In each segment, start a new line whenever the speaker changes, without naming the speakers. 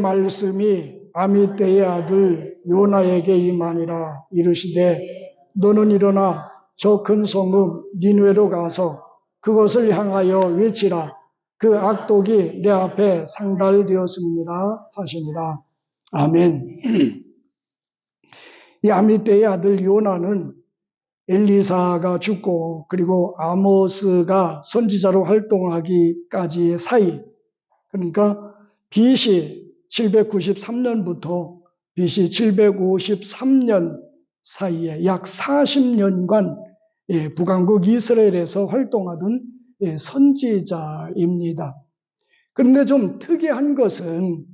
말씀이 아미떼의 아들 요나에게 임하니라. 이르시되 너는 일어나 저 큰 성읍 니느웨로 가서 그것을 향하여 외치라. 그 악독이 내 앞에 상달되었습니다 하시니라. 아멘. 이 아미떼의 아들 요나는 엘리사가 죽고 그리고 아모스가 선지자로 활동하기까지의 사이, 그러니까 BC 793년부터 BC 753년 사이에 약 40년간 북왕국 이스라엘에서 활동하던 선지자입니다. 그런데 좀 특이한 것은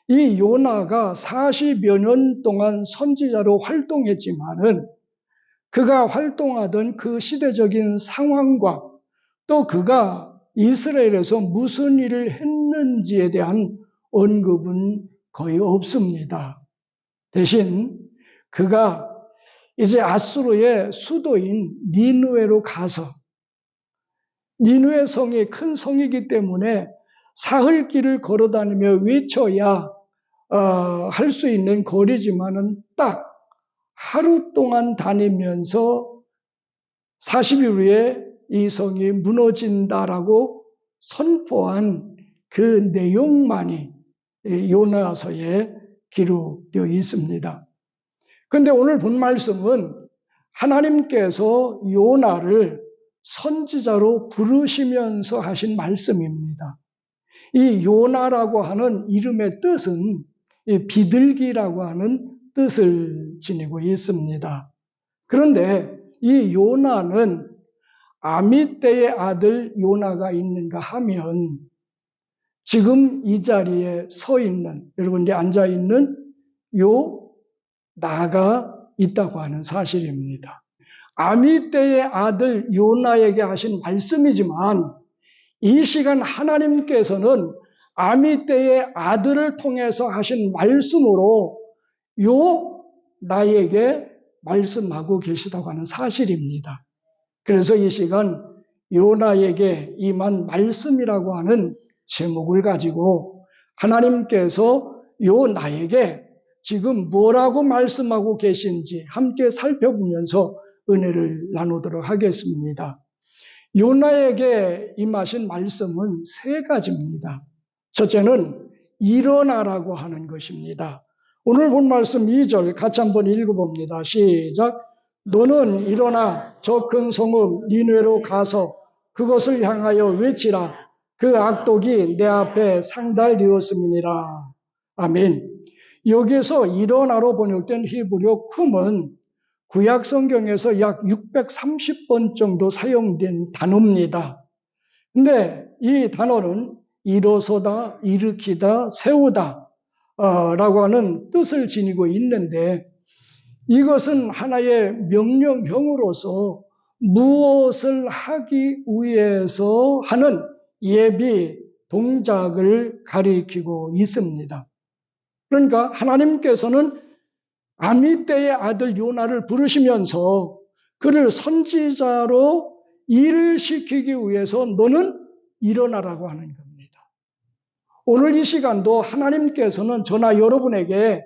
이 요나가 40여 년 동안 선지자로 활동했지만은 그가 활동하던 그 시대적인 상황과 또 그가 이스라엘에서 무슨 일을 했는지에 대한 언급은 거의 없습니다. 대신 그가 이제 아수르의 수도인 니느웨로 가서, 니느웨 성이 큰 성이기 때문에 사흘길을 걸어다니며 외쳐야 할 수 있는 거리지만은 딱 하루 동안 다니면서 40일 후에 이 성이 무너진다라고 선포한 그 내용만이 요나서에 기록되어 있습니다. 그런데 오늘 본 말씀은 하나님께서 요나를 선지자로 부르시면서 하신 말씀입니다. 이 요나라고 하는 이름의 뜻은 비둘기라고 하는 뜻을 지니고 있습니다. 그런데 이 요나는 아미떼의 아들 요나가 있는가 하면 지금 이 자리에 서 있는, 여러분들이 앉아 있는 요 나가 있다고 하는 사실입니다. 아미떼의 아들 요나에게 하신 말씀이지만 이 시간 하나님께서는 아미떼의 아들을 통해서 하신 말씀으로 요 나에게 말씀하고 계시다고 하는 사실입니다. 그래서 이 시간 요나에게 임한 말씀이라고 하는 제목을 가지고 하나님께서 요 나에게 지금 뭐라고 말씀하고 계신지 함께 살펴보면서 은혜를 나누도록 하겠습니다. 요나에게 임하신 말씀은 세 가지입니다. 첫째는 일어나라고 하는 것입니다. 오늘 본 말씀 2절 같이 한번 읽어봅니다. 시작. 너는 일어나 저 큰 성읍 니느웨로 가서 그것을 향하여 외치라. 그 악독이 내 앞에 상달되었음이니라. 아멘. 여기에서 일어나로 번역된 히브리어 쿰은 구약 성경에서 약 630번 정도 사용된 단어입니다. 근데 이 단어는 일어서다, 일으키다, 세우다 라고 하는 뜻을 지니고 있는데 이것은 하나의 명령형으로서 무엇을 하기 위해서 하는 예비 동작을 가리키고 있습니다. 그러니까 하나님께서는 아미떼의 아들 요나를 부르시면서 그를 선지자로 일을 시키기 위해서 너는 일어나라고 하는 겁니다. 오늘 이 시간도 하나님께서는 저나 여러분에게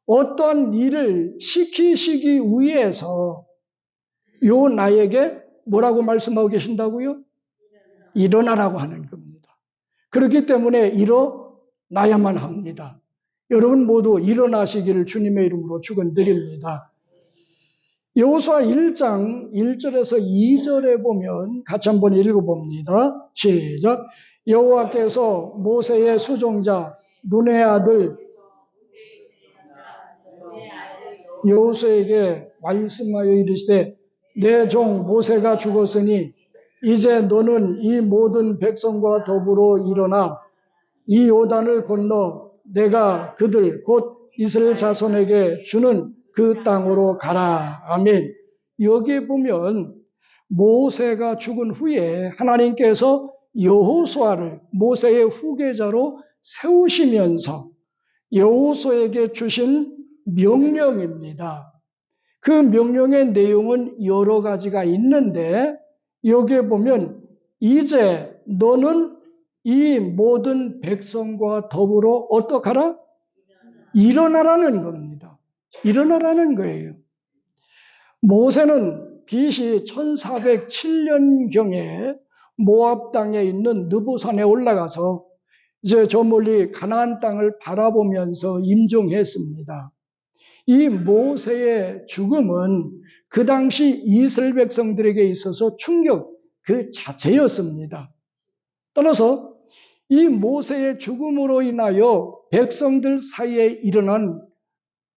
어떠한 일을 시키시기 위해서 요 나에게 뭐라고 말씀하고 계신다고요? 일어나라고 하는 겁니다. 그렇기 때문에 일어나야만 합니다. 여러분 모두 일어나시기를 주님의 이름으로 축원드립니다. 여호수아 1장 1절에서 2절에 보면 같이 한번 읽어봅니다. 시작. 여호와께서 모세의 수종자 눈의 아들 여호수아에게 말씀하여 이르시되 내 종 모세가 죽었으니 이제 너는 이 모든 백성과 더불어 일어나 이 요단을 건너 내가 그들 곧 이스라엘 자손에게 주는 그 땅으로 가라. 아멘. 여기에 보면 모세가 죽은 후에 하나님께서 여호수아를 모세의 후계자로 세우시면서 여호수아에게 주신 명령입니다. 그 명령의 내용은 여러 가지가 있는데 여기에 보면 이제 너는 이 모든 백성과 더불어 어떡하라? 일어나라는 겁니다. 일어나라는 거예요. 모세는 BC 1407년경에 모압 땅에 있는 느보산에 올라가서 이제 저 멀리 가나안 땅을 바라보면서 임종했습니다. 이 모세의 죽음은 그 당시 이스라엘 백성들에게 있어서 충격 그 자체였습니다. 따라서 이 모세의 죽음으로 인하여 백성들 사이에 일어난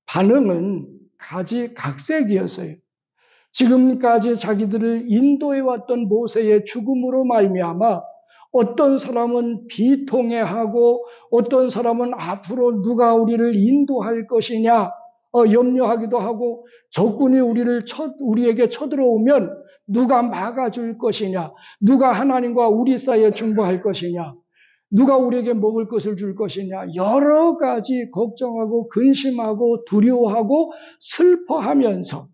반응은 가지각색이었어요. 지금까지 자기들을 인도해왔던 모세의 죽음으로 말미암아 어떤 사람은 비통해하고 어떤 사람은 앞으로 누가 우리를 인도할 것이냐 염려하기도 하고 적군이 우리에게 쳐들어오면 누가 막아줄 것이냐, 누가 하나님과 우리 사이에 중보할 것이냐, 누가 우리에게 먹을 것을 줄 것이냐, 여러 가지 걱정하고 근심하고 두려워하고 슬퍼하면서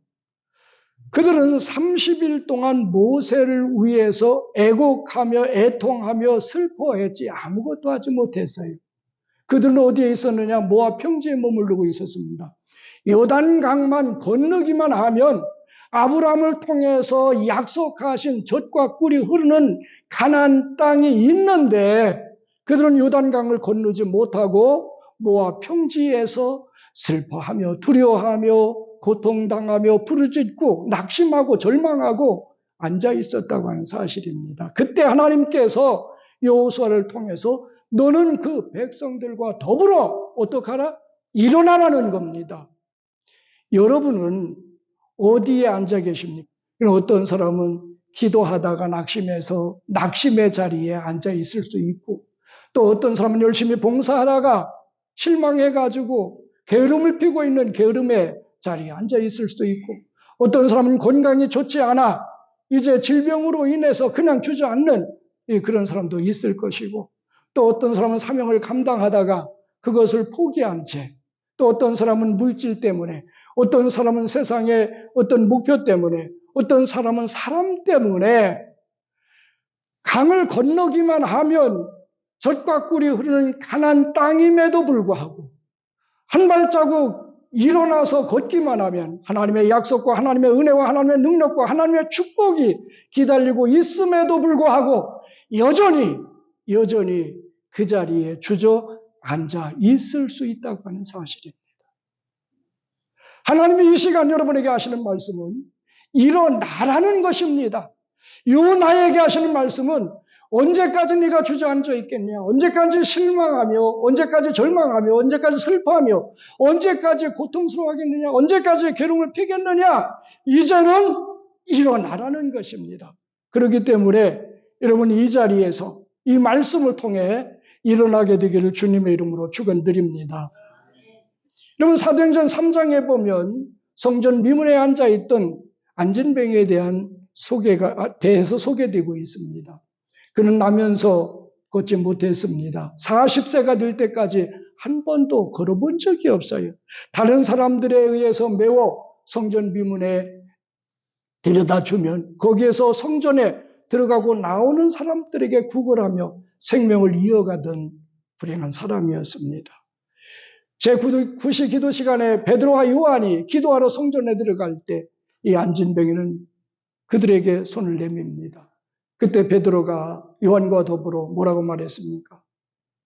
그들은 30일 동안 모세를 위해서 애곡하며 애통하며 슬퍼했지 아무것도 하지 못했어요. 그들은 어디에 있었느냐? 모압 평지에 머무르고 있었습니다. 요단강만 건너기만 하면 아브라함을 통해서 약속하신 젖과 꿀이 흐르는 가나안 땅이 있는데 그들은 요단강을 건너지 못하고 모압 평지에서 슬퍼하며 두려워하며 고통당하며 부르짖고 낙심하고 절망하고 앉아 있었다고 하는 사실입니다. 그때 하나님께서 여호수아를 통해서 너는 그 백성들과 더불어 어떡하라? 일어나라는 겁니다. 여러분은 어디에 앉아 계십니까? 어떤 사람은 기도하다가 낙심해서 낙심의 자리에 앉아 있을 수 있고 또 어떤 사람은 열심히 봉사하다가 실망해가지고 게으름을 피고 있는 게으름의 자리에 앉아 있을 수도 있고 어떤 사람은 건강이 좋지 않아 이제 질병으로 인해서 그냥 주저앉는 그런 사람도 있을 것이고 또 어떤 사람은 사명을 감당하다가 그것을 포기한 채 또 어떤 사람은 물질 때문에 어떤 사람은 세상의 어떤 목표 때문에 어떤 사람은 사람 때문에 강을 건너기만 하면 젖과 꿀이 흐르는 가나안 땅임에도 불구하고 한 발자국 일어나서 걷기만 하면 하나님의 약속과 하나님의 은혜와 하나님의 능력과 하나님의 축복이 기다리고 있음에도 불구하고 여전히 그 자리에 주저앉아 있을 수 있다고 하는 사실입니다. 하나님이 이 시간 여러분에게 하시는 말씀은 일어나라는 것입니다. 나에게 하시는 말씀은 언제까지 네가 주저앉아 있겠냐? 언제까지 실망하며 언제까지 절망하며 언제까지 슬퍼하며 언제까지 고통스러워하겠느냐? 언제까지 괴로움을 피겠느냐? 이제는 일어나라는 것입니다. 그렇기 때문에 여러분 이 자리에서 이 말씀을 통해 일어나게 되기를 주님의 이름으로 축원드립니다. 여러분 사도행전 3장에 보면 성전 미문에 앉아있던 안진뱅이에 대한 대해서 소개되고 있습니다. 그는 나면서 걷지 못했습니다. 40세가 될 때까지 한 번도 걸어본 적이 없어요. 다른 사람들에 의해서 메워 성전 미문에 데려다 주면 거기에서 성전에 들어가고 나오는 사람들에게 구걸하며 생명을 이어가던 불행한 사람이었습니다. 제9시 기도 시간에 베드로와 요한이 기도하러 성전에 들어갈 때 이 안진뱅이는 그들에게 손을 내밉니다. 그때 베드로가 요한과 더불어 뭐라고 말했습니까?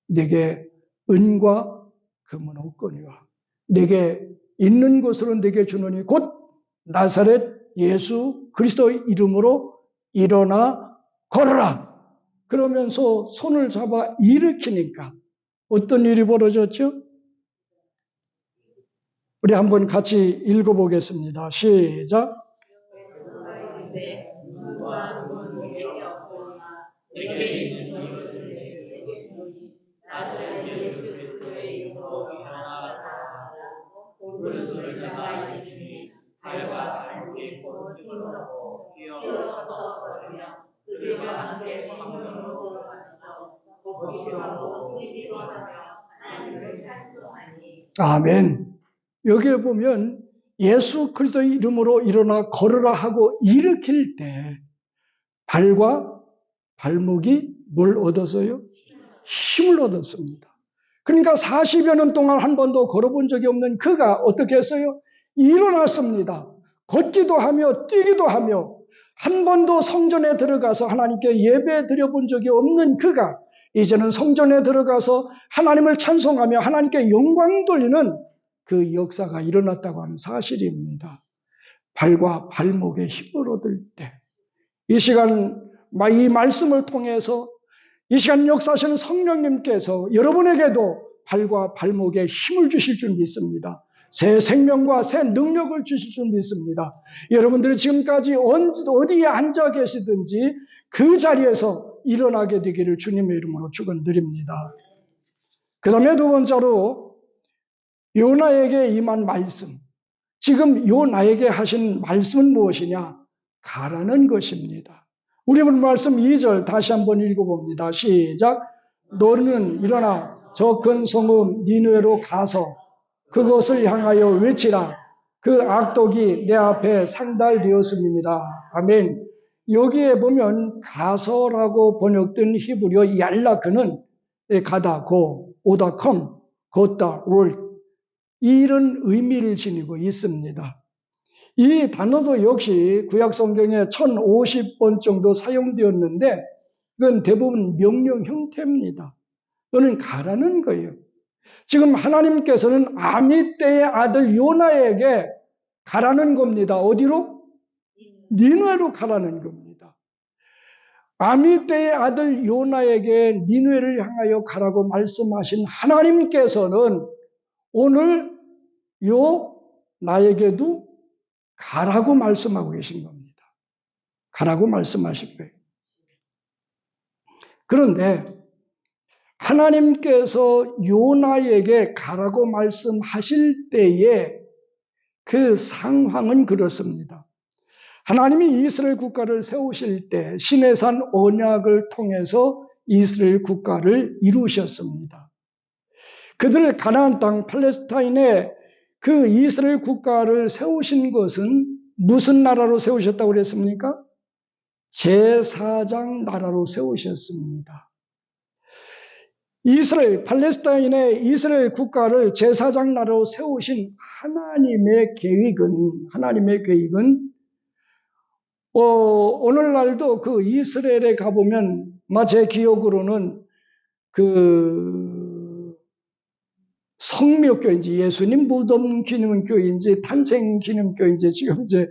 내게 은과 금은 없거니와 내게 있는 것으로 내게 주노니 곧 나사렛 예수 그리스도의 이름으로 일어나 걸어라. 그러면서 손을 잡아 일으키니까 어떤 일이 벌어졌죠? 우리 한번 같이 읽어보겠습니다. 시작. 아멘. 여기에 보면 예수 그리스도의 이름으로 일어나 걸으라 하고 일으킬 때 발과 발목이 뭘 얻었어요? 힘을 얻었습니다. 그러니까 40여 년 동안 한 번도 걸어본 적이 없는 그가 어떻게 했어요? 일어났습니다. 걷기도 하며 뛰기도 하며 한 번도 성전에 들어가서 하나님께 예배 드려본 적이 없는 그가 이제는 성전에 들어가서 하나님을 찬송하며 하나님께 영광 돌리는 그 역사가 일어났다고 하는 사실입니다. 발과 발목에 힘을 얻을 때 이 시간 이 말씀을 통해서 이 시간 역사하시는 성령님께서 여러분에게도 발과 발목에 힘을 주실 줄 믿습니다. 새 생명과 새 능력을 주실 줄 믿습니다. 여러분들이 지금까지 어디에 앉아 계시든지 그 자리에서 일어나게 되기를 주님의 이름으로 축원드립니다. 그 다음에 두 번째로 요나에게 임한 말씀. 지금 요나에게 하신 말씀은 무엇이냐? 가라는 것입니다. 우리 본 말씀 2절 다시 한번 읽어봅니다. 시작. 너는 일어나 저 큰 성읍 니느웨로 가서 그것을 향하여 외치라. 그 악독이 내 앞에 상달되었음이니라. 아멘. 여기에 보면 가서라고 번역된 히브리어 얄라크는 가다, 고, 오다, 컴, 걷다, 올 이런 의미를 지니고 있습니다. 이 단어도 역시 구약 성경에 1050번 정도 사용되었는데 이건 대부분 명령 형태입니다. 너는 가라는 거예요. 지금 하나님께서는 아미떼의 아들 요나에게 가라는 겁니다. 어디로? 니느웨로 가라는 겁니다. 아미떼의 아들 요나에게 니느웨를 향하여 가라고 말씀하신 하나님께서는 오늘 나에게도 가라고 말씀하고 계신 겁니다. 가라고 말씀하실 거예요. 그런데 하나님께서 요나에게 가라고 말씀하실 때에 그 상황은 그렇습니다. 하나님이 이스라엘 국가를 세우실 때 시내산 언약을 통해서 이스라엘 국가를 이루셨습니다. 그들 가나안 땅 팔레스타인에 그 이스라엘 국가를 세우신 것은 무슨 나라로 세우셨다고 그랬습니까? 제사장 나라로 세우셨습니다. 팔레스타인의 이스라엘 국가를 제사장 나라로 세우신 하나님의 계획은 오늘날도 그 이스라엘에 가보면 제 기억으로는 그 성묘교인지 예수님 무덤 기념교인지 탄생 기념교인지 지금 이제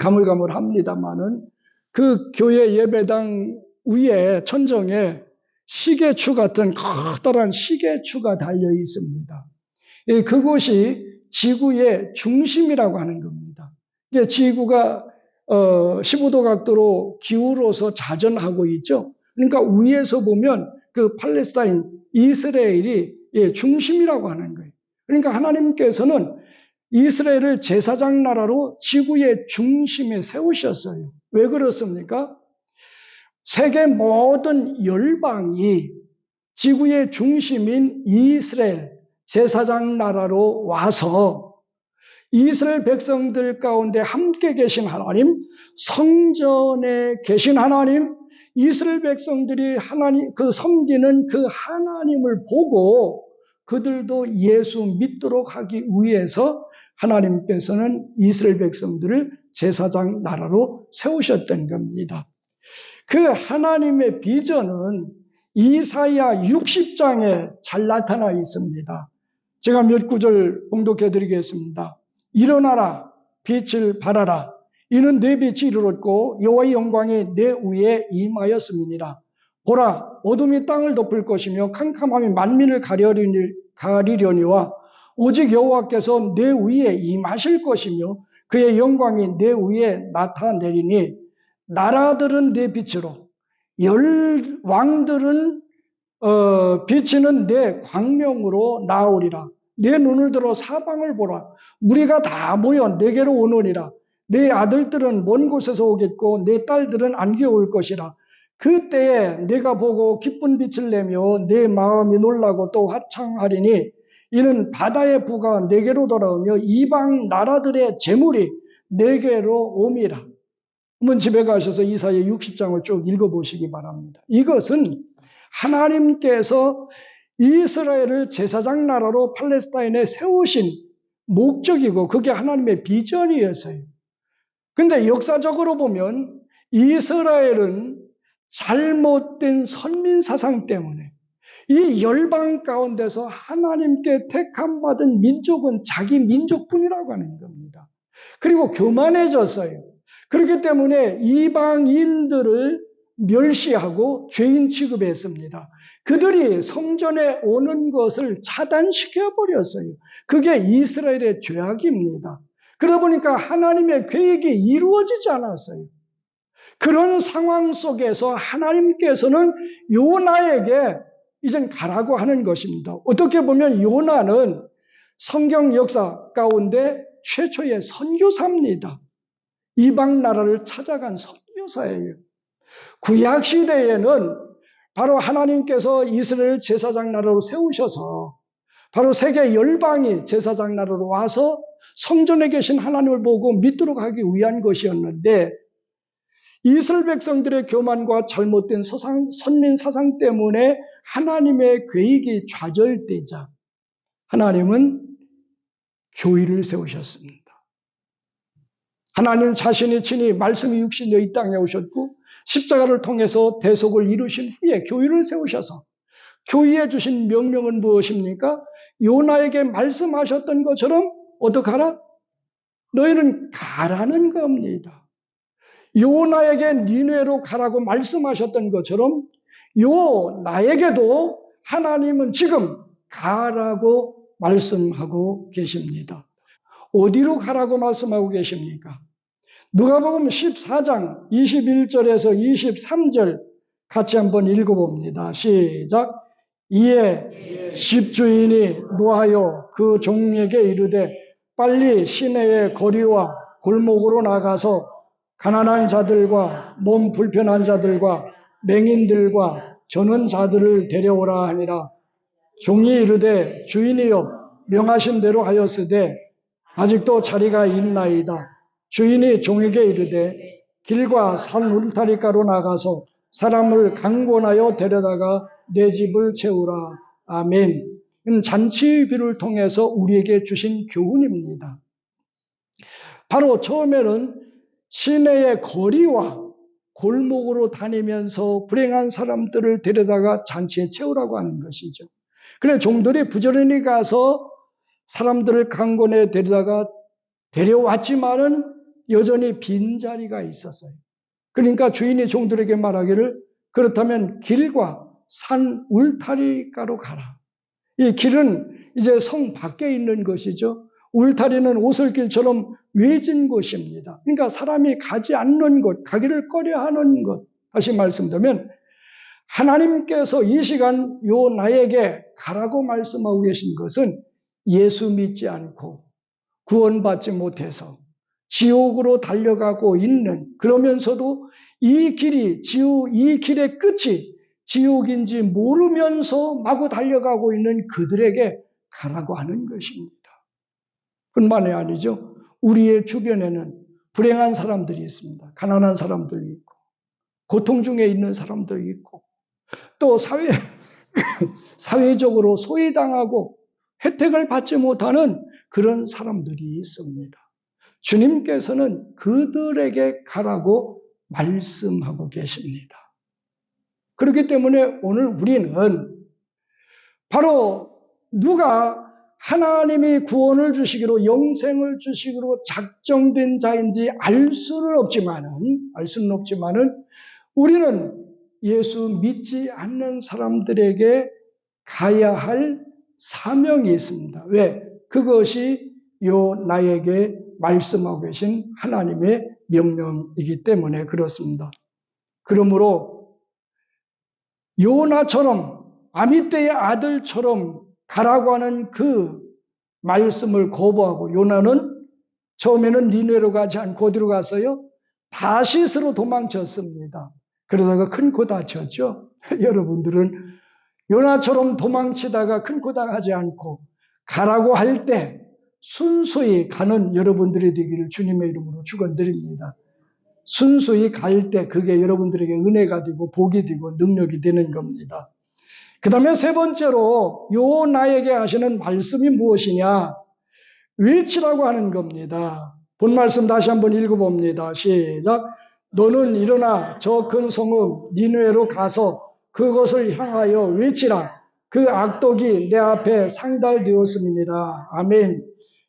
가물가물합니다만은 그 교회 예배당 위에 천정에 시계추 같은 커다란 시계추가 달려 있습니다. 그곳이 지구의 중심이라고 하는 겁니다. 지구가 15도 각도로 기울어서 자전하고 있죠. 그러니까 위에서 보면 그 팔레스타인, 이스라엘이 중심이라고 하는 거예요. 그러니까 하나님께서는 이스라엘을 제사장 나라로 지구의 중심에 세우셨어요. 왜 그렇습니까? 세계 모든 열방이 지구의 중심인 이스라엘 제사장 나라로 와서 이스라엘 백성들 가운데 함께 계신 하나님, 성전에 계신 하나님, 이스라엘 백성들이 섬기는 그 하나님을 보고 그들도 예수 믿도록 하기 위해서 하나님께서는 이스라엘 백성들을 제사장 나라로 세우셨던 겁니다. 그 하나님의 비전은 이사야 60장에 잘 나타나 있습니다. 제가 몇 구절 봉독해 드리겠습니다. 일어나라, 빛을 발하라. 이는 내 빛이 이르렀고 여호와의 영광이 내 위에 임하였음이니라. 보라, 어둠이 땅을 덮을 것이며 캄캄함이 만민을 가리려니와 오직 여호와께서 내 위에 임하실 것이며 그의 영광이 내 위에 나타내리니 나라들은 내 빛으로 왕들은 비치는 내 광명으로 나오리라. 내 눈을 들어 사방을 보라. 무리가 다 모여 내게로 오느니라. 내 아들들은 먼 곳에서 오겠고 내 딸들은 안개 올 것이라. 그때에 내가 보고 기쁜 빛을 내며 내 마음이 놀라고 또 화창하리니 이는 바다의 부가 내게로 돌아오며 이방 나라들의 재물이 내게로 옴이라. 한번 집에 가셔서 이사야 60장을 쭉 읽어보시기 바랍니다. 이것은 하나님께서 이스라엘을 제사장 나라로 팔레스타인에 세우신 목적이고 그게 하나님의 비전이었어요. 근데 역사적으로 보면 이스라엘은 잘못된 선민 사상 때문에 이 열방 가운데서 하나님께 택함받은 민족은 자기 민족뿐이라고 하는 겁니다. 그리고 교만해졌어요. 그렇기 때문에 이방인들을 멸시하고 죄인 취급했습니다. 그들이 성전에 오는 것을 차단시켜 버렸어요. 그게 이스라엘의 죄악입니다. 그러다 보니까 하나님의 계획이 이루어지지 않았어요. 그런 상황 속에서 하나님께서는 요나에게 이젠 가라고 하는 것입니다. 어떻게 보면 요나는 성경 역사 가운데 최초의 선교사입니다. 이방 나라를 찾아간 선교사예요. 구약 시대에는 바로 하나님께서 이스라엘 제사장 나라로 세우셔서 바로 세계 열방이 제사장 나라로 와서 성전에 계신 하나님을 보고 믿도록 하기 위한 것이었는데 이스라엘 백성들의 교만과 잘못된 선민 사상 때문에 하나님의 계획이 좌절되자 하나님은 교회를 세우셨습니다. 하나님 자신이 친히 말씀이 육신되어 이 땅에 오셨고 십자가를 통해서 대속을 이루신 후에 교회를 세우셔서 교회에 주신 명령은 무엇입니까? 요나에게 말씀하셨던 것처럼 어떻게 하라? 너희는 가라는 겁니다. 요나에게 니느웨로 가라고 말씀하셨던 것처럼 나에게도 하나님은 지금 가라고 말씀하고 계십니다. 어디로 가라고 말씀하고 계십니까? 누가복음 14장 21절에서 23절 같이 한번 읽어봅니다. 시작. 이에 집주인이 노하여 그 종에게 이르되 빨리 시내의 거리와 골목으로 나가서 가난한 자들과 몸 불편한 자들과 맹인들과 저는 자들을 데려오라 하니라. 종이 이르되 주인이여 명하신 대로 하였으되 아직도 자리가 있나이다. 주인이 종에게 이르되 길과 산 울타리가로 나가서 사람을 강권하여 데려다가 내 집을 채우라. 아멘. 잔치비를 통해서 우리에게 주신 교훈입니다. 바로 처음에는 시내의 거리와 골목으로 다니면서 불행한 사람들을 데려다가 잔치에 채우라고 하는 것이죠. 그래 종들이 부지런히 가서 사람들을 강권에 데려왔지만은 여전히 빈자리가 있었어요. 그러니까 주인이 종들에게 말하기를 그렇다면 길과 산 울타리가로 가라. 이 길은 이제 성 밖에 있는 것이죠. 울타리는 오솔길처럼 외진 곳입니다. 그러니까 사람이 가지 않는 곳, 가기를 꺼려하는 곳. 다시 말씀드리면 하나님께서 이 시간 나에게 가라고 말씀하고 계신 것은 예수 믿지 않고 구원받지 못해서 지옥으로 달려가고 있는, 그러면서도 이 길의 끝이 지옥인지 모르면서 마구 달려가고 있는 그들에게 가라고 하는 것입니다. 뿐만이 아니죠. 우리의 주변에는 불행한 사람들이 있습니다. 가난한 사람들이 있고 고통 중에 있는 사람도 있고 또 사회적으로 소외당하고 혜택을 받지 못하는 그런 사람들이 있습니다. 주님께서는 그들에게 가라고 말씀하고 계십니다. 그렇기 때문에 오늘 우리는 바로 누가 하나님이 구원을 주시기로 영생을 주시기로 작정된 자인지 알 수는 없지만은 우리는 예수 믿지 않는 사람들에게 가야 할 사명이 있습니다. 왜? 그것이 나에게 말씀하고 계신 하나님의 명령이기 때문에 그렇습니다. 그러므로 요나처럼 아미떼의 아들처럼 가라고 하는 그 말씀을 거부하고 요나는 처음에는 니느웨로 가지 않고 어디로 갔어요? 다시스로 도망쳤습니다. 그러다가 큰 코 다쳤죠. 여러분들은 요나처럼 도망치다가 큰 코 당하지 않고 가라고 할 때 순수히 가는 여러분들이 되기를 주님의 이름으로 축원드립니다. 순수히 갈 때 그게 여러분들에게 은혜가 되고 복이 되고 능력이 되는 겁니다. 그 다음에 세 번째로 요 나에게 하시는 말씀이 무엇이냐? 외치라고 하는 겁니다. 본 말씀 다시 한번 읽어봅니다. 시작. 너는 일어나 저 큰 성읍 니느웨로 가서 그것을 향하여 외치라. 그 악독이 내 앞에 상달되었음이니라. 아멘.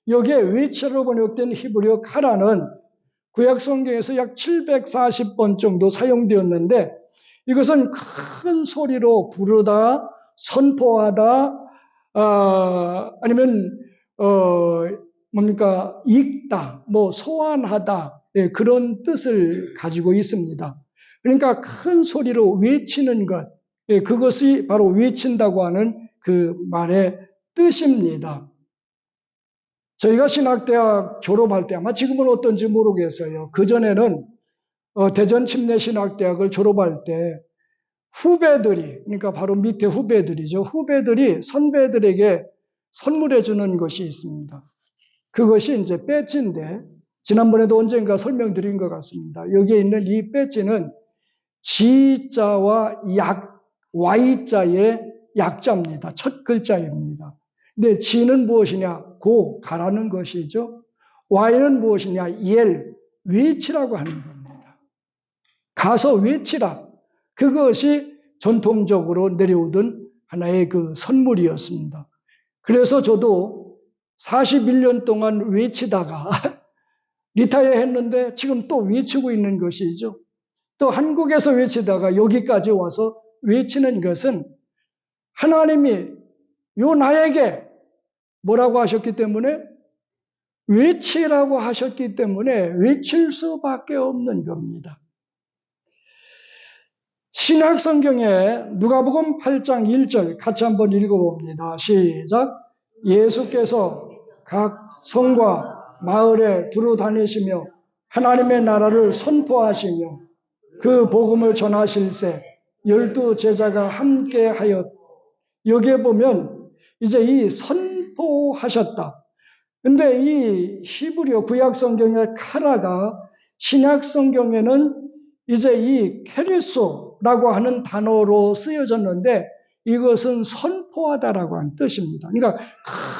여기에 외치로 번역된 히브리어 카라는 구약 성경에서 약 740번 정도 사용되었는데 이것은 큰 소리로 부르다, 선포하다, 아니면 읽다, 소환하다, 그런 뜻을 가지고 있습니다. 그러니까 큰 소리로 외치는 것, 그것이 바로 외친다고 하는 그 말의 뜻입니다. 저희가 신학대학 졸업할 때, 아마 지금은 어떤지 모르겠어요. 그전에는 대전 침례신학대학을 졸업할 때 후배들이, 그러니까 바로 밑에 후배들이죠. 후배들이 선배들에게 선물해 주는 것이 있습니다. 그것이 이제 배지인데, 지난번에도 언젠가 설명드린 것 같습니다. 여기에 있는 이 배지는 지자와 Y자의 약자입니다. 첫 글자입니다. 근데 지는 무엇이냐? 가라는 것이죠. Y는 무엇이냐? 외치라고 하는 겁니다. 가서 외치라. 그것이 전통적으로 내려오던 하나의 그 선물이었습니다. 그래서 저도 41년 동안 외치다가 리타이어 했는데 지금 또 외치고 있는 것이죠. 또 한국에서 외치다가 여기까지 와서 외치는 것은 하나님이 나에게 뭐라고 하셨기 때문에 외치라고 하셨기 때문에 외칠 수밖에 없는 겁니다. 신약 성경에 누가복음 8장 1절 같이 한번 읽어봅니다. 시작. 예수께서 각 성과 마을에 두루 다니시며 하나님의 나라를 선포하시며 그 복음을 전하실세 12 제자가 함께 하였. 여기에 보면 이제 이 선포하셨다. 근데 이 히브리어 구약 성경의 카라가 신약 성경에는 이제 이 케리소라고 하는 단어로 쓰여졌는데 이것은 선포하다라고 하는 뜻입니다. 그러니까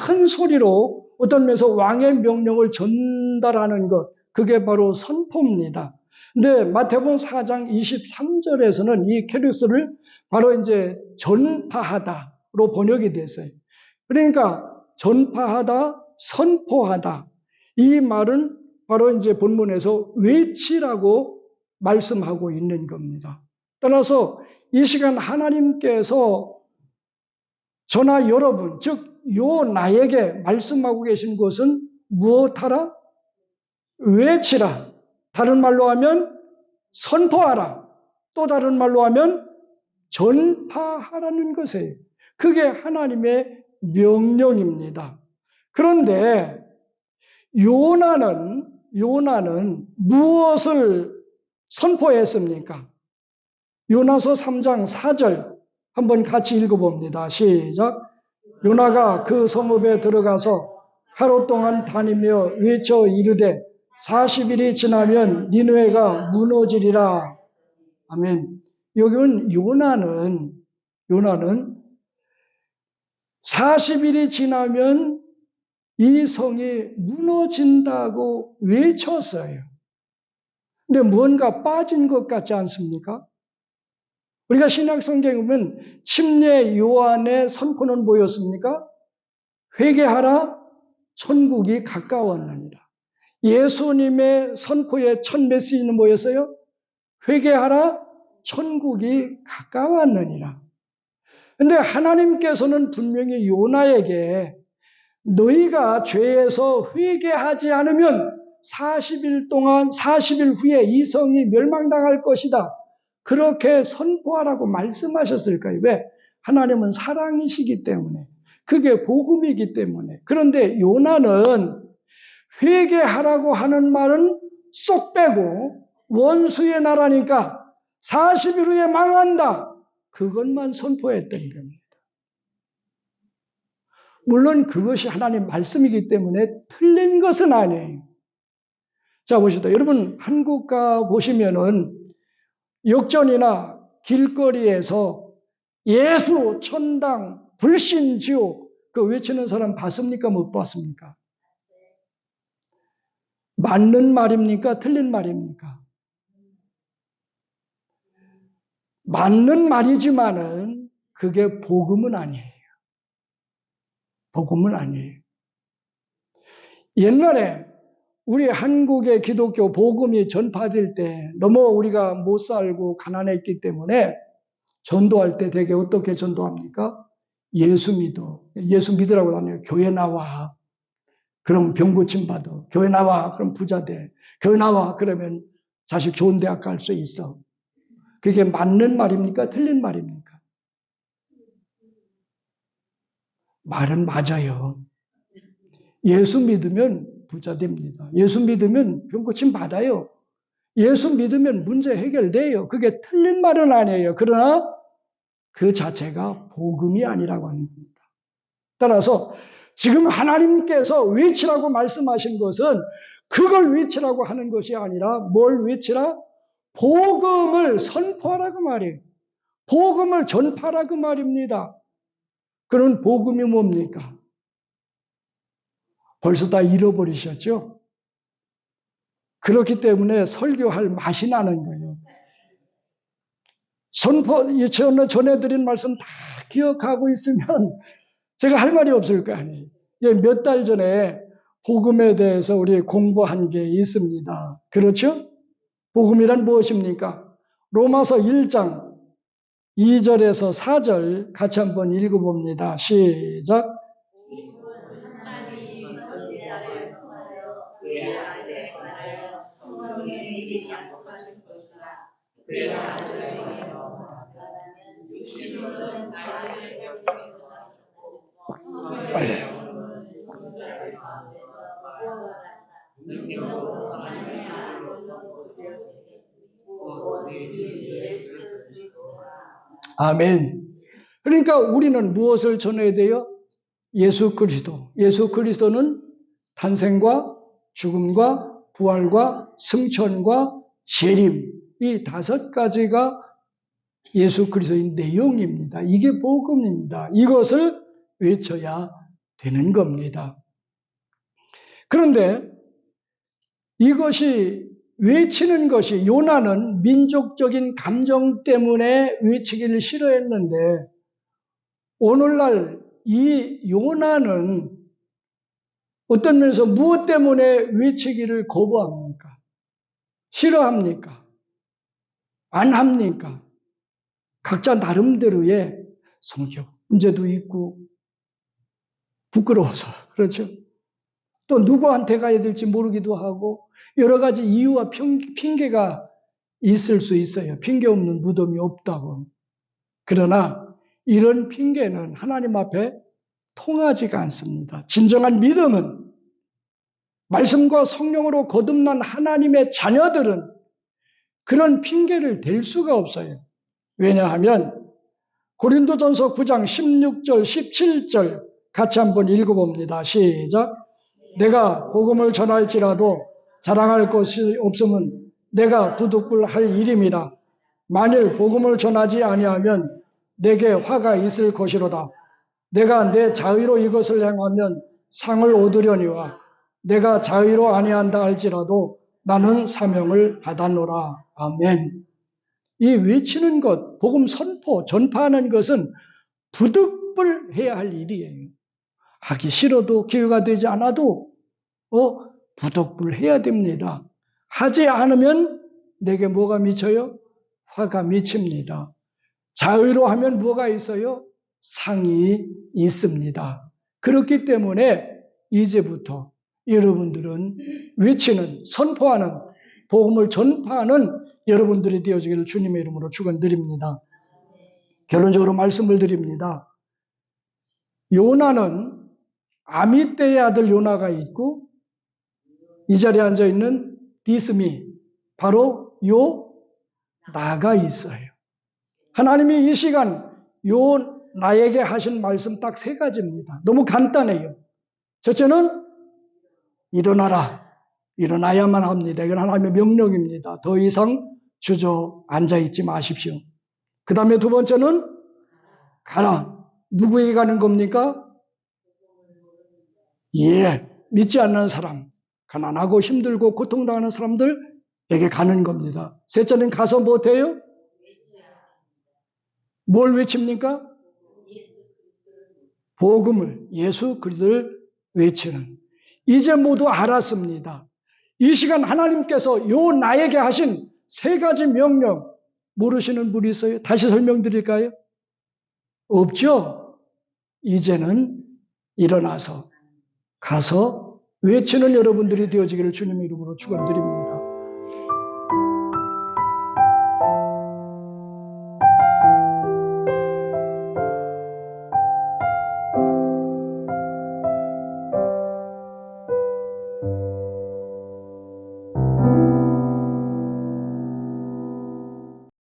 큰 소리로 어떤 면에서 왕의 명령을 전달하는 것, 그게 바로 선포입니다. 근데 마태복음 4장 23절에서는 이 케리소를 바로 이제 전파하다로 번역이 됐어요. 그러니까 전파하다, 선포하다. 이 말은 바로 이제 본문에서 외치라고 말씀하고 있는 겁니다. 따라서 이 시간 하나님께서 저나 여러분, 즉 나에게 말씀하고 계신 것은 무엇하라? 외치라. 다른 말로 하면 선포하라. 또 다른 말로 하면 전파하라는 것이에요. 그게 하나님의 명령입니다. 그런데 요나는 무엇을 선포했습니까? 요나서 3장 4절 한번 같이 읽어봅니다. 시작. 요나가 그 성읍에 들어가서 하루 동안 다니며 외쳐 이르되 40일이 지나면 니느웨가 무너지리라. 아멘. 여기는 요나는 40일이 지나면 이 성이 무너진다고 외쳤어요. 근데 뭔가 빠진 것 같지 않습니까? 우리가 신약 성경에 보면 침례 요한의 선포는 뭐였습니까? 회개하라, 천국이 가까웠느니라. 예수님의 선포의 첫 메시지는 뭐였어요? 회개하라, 천국이 가까웠느니라. 근데 하나님께서는 분명히 요나에게 너희가 죄에서 회개하지 않으면 40일 후에 이 성이 멸망당할 것이다. 그렇게 선포하라고 말씀하셨을까요? 왜? 하나님은 사랑이시기 때문에. 그게 복음이기 때문에. 그런데 요나는 회개하라고 하는 말은 쏙 빼고 원수의 나라니까 40일 후에 망한다. 그것만 선포했던 겁니다. 물론 그것이 하나님 말씀이기 때문에 틀린 것은 아니에요. 자, 보시다. 여러분, 한국가 보시면은 역전이나 길거리에서 예수, 천당, 불신, 지옥, 그 외치는 사람 봤습니까? 못 봤습니까? 맞는 말입니까? 틀린 말입니까? 맞는 말이지만은 그게 복음은 아니에요. 복음은 아니에요. 옛날에 우리 한국의 기독교 복음이 전파될 때 너무 우리가 못 살고 가난했기 때문에 전도할 때 되게 어떻게 전도합니까? 예수 믿어. 예수 믿으라고 하네요. 교회 나와. 그럼 병 고침 받아. 교회 나와. 그럼 부자 돼. 교회 나와. 그러면 자식 좋은 대학 갈 수 있어. 그게 맞는 말입니까? 틀린 말입니까? 말은 맞아요. 예수 믿으면 부자 됩니다. 예수 믿으면 병 고침 받아요. 예수 믿으면 문제 해결돼요. 그게 틀린 말은 아니에요. 그러나 그 자체가 복음이 아니라고 하는 겁니다. 따라서 지금 하나님께서 외치라고 말씀하신 것은 그걸 외치라고 하는 것이 아니라 뭘 외치라? 복음을 선포하라고 말이에요. 복음을 전파라고 말입니다. 그런 복음이 뭡니까? 벌써 다 잃어버리셨죠? 그렇기 때문에 설교할 맛이 나는 거예요. 전해드린 말씀 다 기억하고 있으면 제가 할 말이 없을 거 아니에요. 몇 달 전에 복음에 대해서 우리 공부한 게 있습니다. 그렇죠? 복음이란 무엇입니까? 로마서 1장 2절에서 4절 같이 한번 읽어봅니다. 시작. 아멘. 그러니까 우리는 무엇을 전해야 돼요? 예수 그리스도. 예수 그리스도는 탄생과 죽음과 부활과 승천과 재림, 이 5가지가 예수 그리스도의 내용입니다. 이게 복음입니다. 이것을 외쳐야 되는 겁니다. 그런데 이것이 외치는 것이 요나는 민족적인 감정 때문에 외치기를 싫어했는데 오늘날 이 요나는 어떤 면에서 무엇 때문에 외치기를 거부합니까? 싫어합니까? 안 합니까? 각자 나름대로의 성격 문제도 있고 부끄러워서 그렇죠. 또 누구한테 가야 될지 모르기도 하고 여러 가지 이유와 핑계가 있을 수 있어요. 핑계 없는 무덤이 없다고. 그러나 이런 핑계는 하나님 앞에 통하지가 않습니다. 진정한 믿음은 말씀과 성령으로 거듭난 하나님의 자녀들은 그런 핑계를 댈 수가 없어요. 왜냐하면 고린도전서 9장 16절 17절 같이 한번 읽어봅니다. 시작. 내가 복음을 전할지라도 자랑할 것이 없으면 내가 부득불할 일임이라. 만일 복음을 전하지 아니하면 내게 화가 있을 것이로다. 내가 내 자의로 이것을 행하면 상을 얻으려니와 내가 자의로 아니한다 할지라도 나는 사명을 받았노라. 아멘. 이 외치는 것, 복음 선포, 전파하는 것은 부득불해야 할 일이에요. 하기 싫어도 기회가 되지 않아도 부득불해야 됩니다. 하지 않으면 내게 뭐가 미쳐요? 화가 미칩니다. 자의로 하면 뭐가 있어요? 상이 있습니다. 그렇기 때문에 이제부터 여러분들은 외치는, 선포하는, 복음을 전파하는 여러분들이 되어지기를 주님의 이름으로 축원드립니다. 결론적으로 말씀을 드립니다. 요나는 아미떼의 아들 요나가 있고 이 자리에 앉아있는 디스미, 바로 요나가 있어요. 하나님이 이 시간 요나에게 하신 말씀 딱 3가지입니다. 너무 간단해요. 첫째는 일어나라. 일어나야만 합니다. 이건 하나님의 명령입니다. 더 이상 주저앉아 있지 마십시오. 그 다음에 2번째는 가라. 누구에게 가는 겁니까? 예, 믿지 않는 사람, 가난하고 힘들고 고통당하는 사람들에게 가는 겁니다. 셋째는 가서 못해요? 뭘 외칩니까? 복음을, 예수 그리스도를 외치는. 이제 모두 알았습니다. 이 시간 하나님께서 요 나에게 하신 세 가지 명령 모르시는 분이 있어요? 다시 설명드릴까요? 없죠? 이제는 일어나서 가서 외치는 여러분들이 되어지기를 주님의 이름으로 축원드립니다.